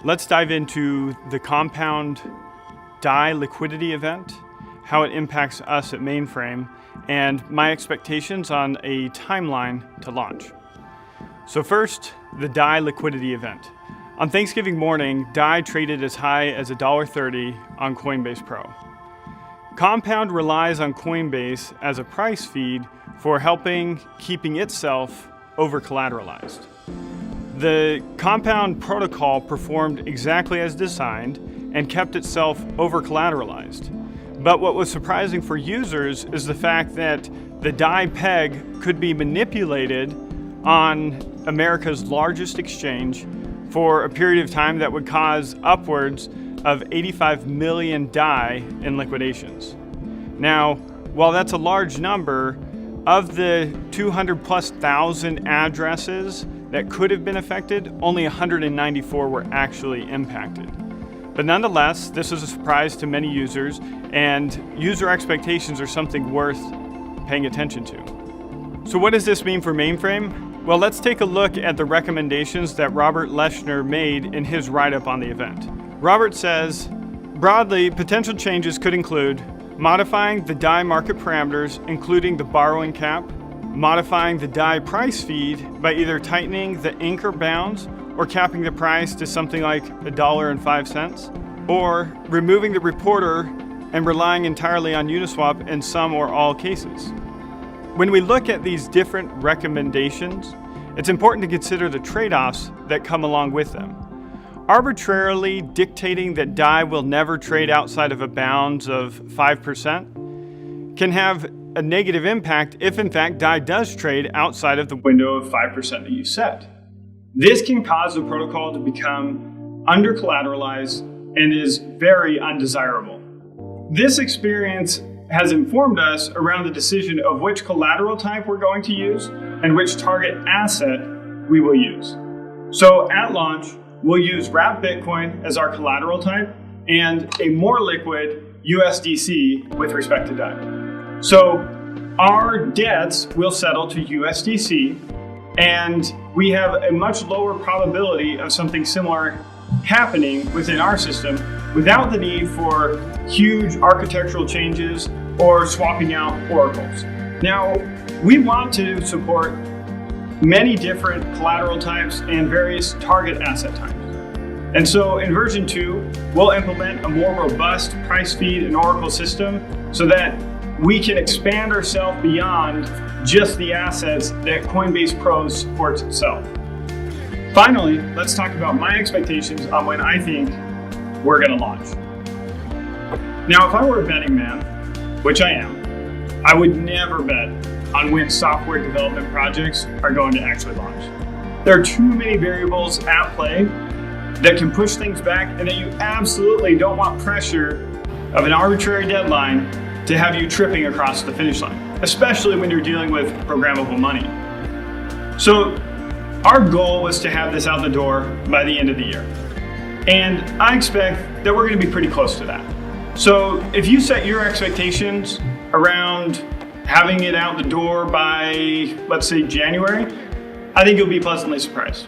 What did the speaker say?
Let's dive into the compound DAI liquidity event, how it impacts us at Mainframe, and my expectations on a timeline to launch. So first, the DAI liquidity event. On Thanksgiving morning, DAI traded as high as $1.30 on Coinbase Pro. Compound relies on Coinbase as a price feed for keeping itself over-collateralized. The Compound protocol performed exactly as designed and kept itself over-collateralized. But what was surprising for users is the fact that the DAI peg could be manipulated on America's largest exchange for a period of time that would cause upwards of 85 million DAI in liquidations. Now, while that's a large number, of the 200,000+ addresses that could have been affected, only 194 were actually impacted. But nonetheless, this was a surprise to many users, and user expectations are something worth paying attention to. So what does this mean for Mainframe? Well, let's take a look at the recommendations that Robert Leshner made in his write-up on the event. Robert says, broadly, potential changes could include modifying the DAI market parameters, including the borrowing cap, modifying the DAI price feed by either tightening the anchor bounds or capping the price to something like $1.05, or removing the reporter and relying entirely on Uniswap in some or all cases. When we look at these different recommendations, it's important to consider the trade-offs that come along with them. Arbitrarily dictating that DAI will never trade outside of a bounds of 5% can have a negative impact if in fact DAI does trade outside of the window of 5% that you set. This can cause the protocol to become under-collateralized and is very undesirable. This experience has informed us around the decision of which collateral type we're going to use and which target asset we will use. So at launch, we'll use wrapped Bitcoin as our collateral type and a more liquid USDC with respect to DAI. So our debts will settle to USDC, and we have a much lower probability of something similar happening within our system without the need for huge architectural changes or swapping out oracles. Now, we want to support many different collateral types and various target asset types. And so in version 2, we'll implement a more robust price feed and oracle system so that we can expand ourselves beyond just the assets that Coinbase Pro supports itself. Finally, let's talk about my expectations on when I think we're going to launch. Now, if I were a betting man, which I am, I would never bet on when software development projects are going to actually launch. There are too many variables at play that can push things back, and that you absolutely don't want pressure of an arbitrary deadline to have you tripping across the finish line, especially when you're dealing with programmable money. So our goal was to have this out the door by the end of the year. And I expect that we're going to be pretty close to that. So if you set your expectations around having it out the door by, let's say, January, I think you'll be pleasantly surprised.